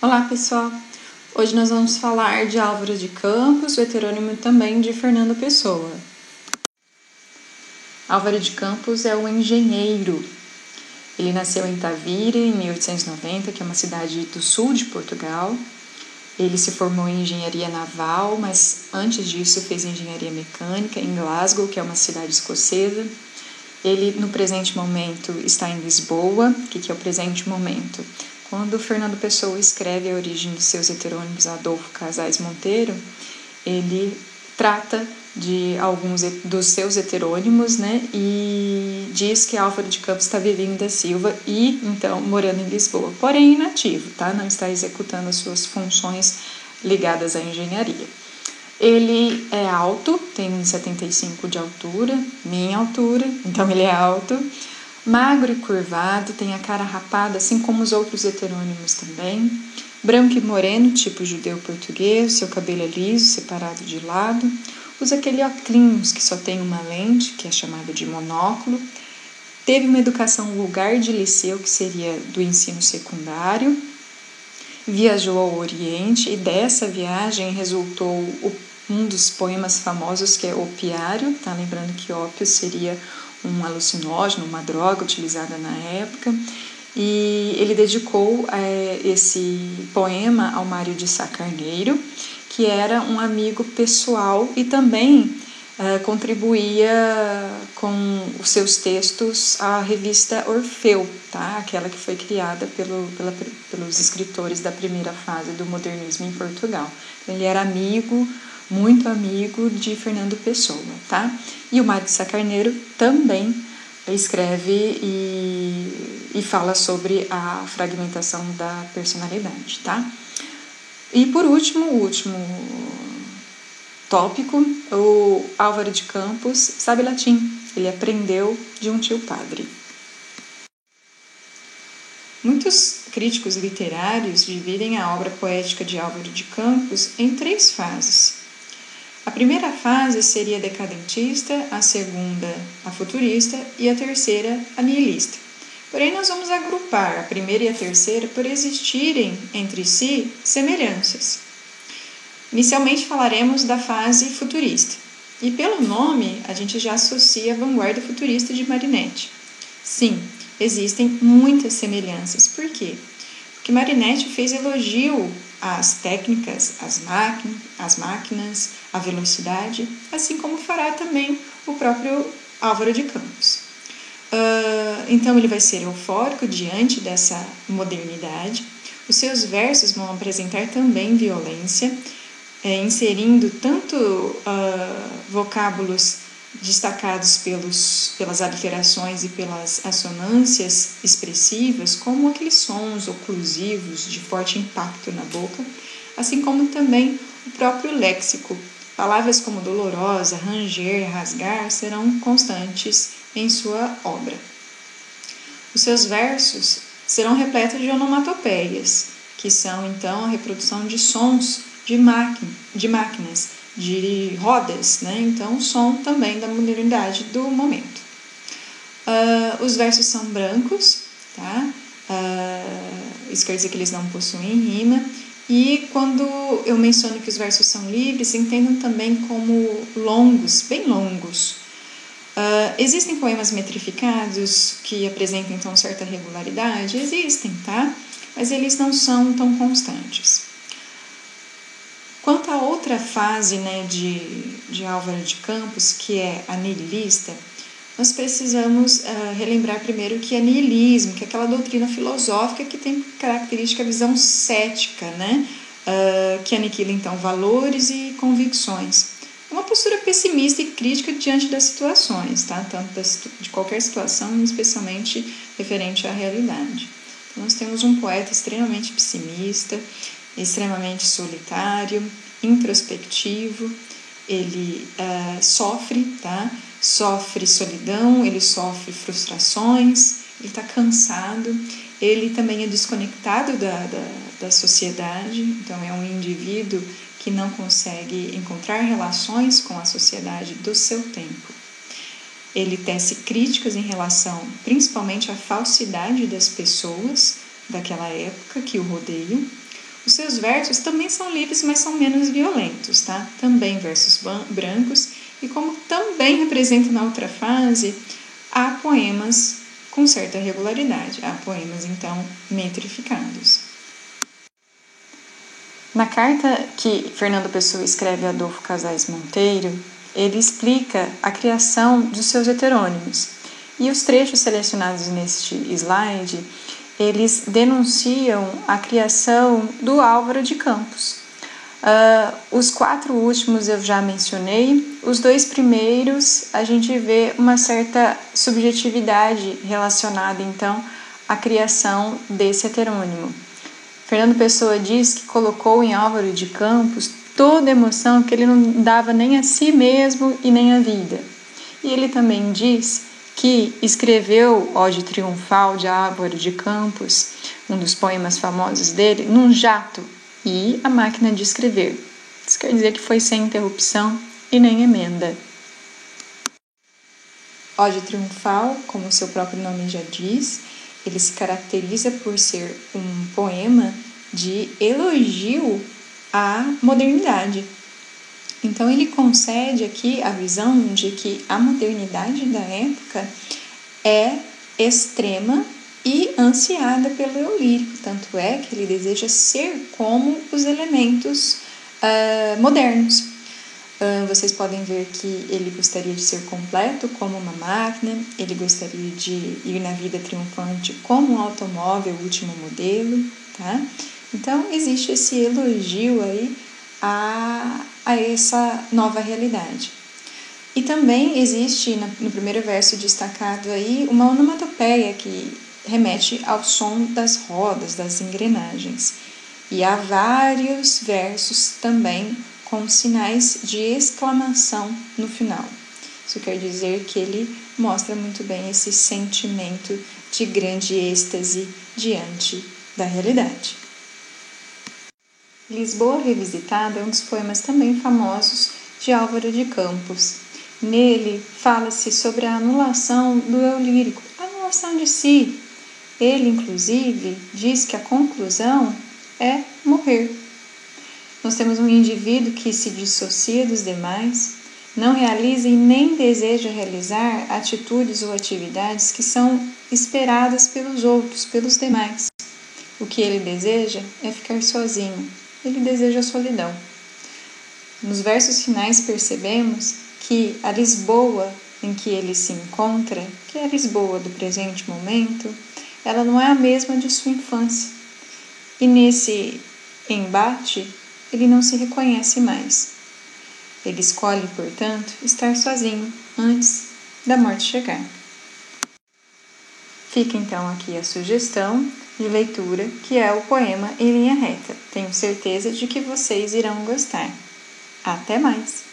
Olá pessoal, hoje nós vamos falar de Álvaro de Campos, o heterônimo também de Fernando Pessoa. Álvaro de Campos é um engenheiro. Ele nasceu em Tavira em 1890, que é uma cidade do sul de Portugal. Ele se formou em engenharia naval, mas antes disso fez engenharia mecânica em Glasgow, que é uma cidade escocesa. Ele, no presente momento, está em Lisboa. O que é o presente momento? Quando Fernando Pessoa escreve a origem dos seus heterônimos Adolfo Casais Monteiro, ele trata de alguns dos seus heterônimos, né, e diz que Álvaro de Campos está vivendo da Silva e, então, morando em Lisboa, porém inativo, tá? Não está executando as suas funções ligadas à engenharia. Ele é alto, tem 1,75 de altura, minha altura, então ele é alto, magro e curvado, tem a cara rapada, assim como os outros heterônimos também, branco e moreno, tipo judeu-português, seu cabelo é liso, separado de lado, usa aquele óculos que só tem uma lente, que é chamada de monóculo, teve uma educação vulgar de liceu, que seria do ensino secundário, viajou ao Oriente e dessa viagem resultou um dos poemas famosos, que é Opiário, tá? Lembrando que ópio seria um alucinógeno, uma droga utilizada na época, e ele dedicou esse poema ao Mário de Sá Carneiro, que era um amigo pessoal e também contribuía com os seus textos à revista Orfeu, tá? Aquela que foi criada pelos escritores da primeira fase do modernismo em Portugal. Ele era amigo, muito amigo de Fernando Pessoa, tá? E o Mário de Sá Carneiro também escreve e fala sobre a fragmentação da personalidade, tá? E por último, o último tópico, o Álvaro de Campos sabe latim, ele aprendeu de um tio padre. Muitos críticos literários dividem a obra poética de Álvaro de Campos em 3 fases. A primeira fase seria a decadentista, a segunda a futurista e a terceira a nihilista. Porém, nós vamos agrupar a primeira e a terceira por existirem entre si semelhanças. Inicialmente falaremos da fase futurista, e pelo nome a gente já associa a vanguarda futurista de Marinetti. Sim, existem muitas semelhanças. Por quê? Porque Marinetti fez elogio às técnicas, às máquinas, à velocidade, assim como fará também o próprio Álvaro de Campos. Então ele vai ser eufórico diante dessa modernidade. Os seus versos vão apresentar também violência, inserindo tanto vocábulos destacados pelas aliterações e pelas assonâncias expressivas, como aqueles sons oclusivos de forte impacto na boca, assim como também o próprio léxico. Palavras como dolorosa, ranger, rasgar serão constantes em sua obra. Os seus versos serão repletos de onomatopeias, que são então a reprodução de sons de máquinas, de rodas, né? Então, som também da modernidade do momento. Os versos são brancos, tá? Isso quer dizer que eles não possuem rima. E quando eu menciono que os versos são livres, entendam também como longos, bem longos. Existem poemas metrificados que apresentam então certa regularidade? Existem, tá? Mas eles não são tão constantes. Quanto à outra fase, né, de Álvaro de Campos, que é a nihilista, nós precisamos relembrar primeiro que é nihilismo, que é aquela doutrina filosófica que tem característica a visão cética, né, que aniquila então valores e convicções. Uma postura pessimista e crítica diante das situações, tá? Tanto de qualquer situação, especialmente referente à realidade. Então, nós temos um poeta extremamente pessimista, extremamente solitário, introspectivo, ele sofre, tá? Sofre solidão, ele sofre frustrações, ele está cansado, ele também é desconectado da sociedade, então é um indivíduo que não consegue encontrar relações com a sociedade do seu tempo. Ele tece críticas em relação principalmente à falsidade das pessoas daquela época que o rodeiam. Os seus versos também são livres, mas são menos violentos, tá? Também versos brancos, e como também representa na outra fase, há poemas com certa regularidade, há poemas, então, metrificados. Na carta que Fernando Pessoa escreve a Adolfo Casais Monteiro, ele explica a criação dos seus heterônimos. E os trechos selecionados neste slide, eles denunciam a criação do Álvaro de Campos. Os 4 últimos eu já mencionei, os 2 primeiros a gente vê uma certa subjetividade relacionada então à criação desse heterônimo. Fernando Pessoa diz que colocou em Álvaro de Campos toda a emoção que ele não dava nem a si mesmo e nem à vida. E ele também diz que escreveu Ode Triunfal de Álvaro de Campos, um dos poemas famosos dele, num jato e a máquina de escrever. Isso quer dizer que foi sem interrupção e nem emenda. Ode Triunfal, como seu próprio nome já diz, ele se caracteriza por ser um poema de elogio à modernidade. Então ele concede aqui a visão de que a modernidade da época é extrema e ansiada pelo eu lírico, tanto é que ele deseja ser como os elementos modernos. Vocês podem ver que ele gostaria de ser completo como uma máquina, ele gostaria de ir na vida triunfante como um automóvel último modelo, tá? Então existe esse elogio aí a essa nova realidade. E também existe no primeiro verso destacado aí uma onomatopeia que remete ao som das rodas, das engrenagens. E há vários versos também com sinais de exclamação no final. Isso quer dizer que ele mostra muito bem esse sentimento de grande êxtase diante da realidade. Lisboa Revisitada é um dos poemas também famosos de Álvaro de Campos. Nele fala-se sobre a anulação do eu lírico, a anulação de si. Ele, inclusive, diz que a conclusão é morrer. Nós temos um indivíduo que se dissocia dos demais, não realiza e nem deseja realizar atitudes ou atividades que são esperadas pelos outros, pelos demais. O que ele deseja é ficar sozinho, ele deseja a solidão. Nos versos finais percebemos que a Lisboa em que ele se encontra, que é a Lisboa do presente momento, ela não é a mesma de sua infância. E nesse embate, ele não se reconhece mais. Ele escolhe, portanto, estar sozinho antes da morte chegar. Fica então aqui a sugestão de leitura, que é o poema Em Linha Reta. Tenho certeza de que vocês irão gostar. Até mais!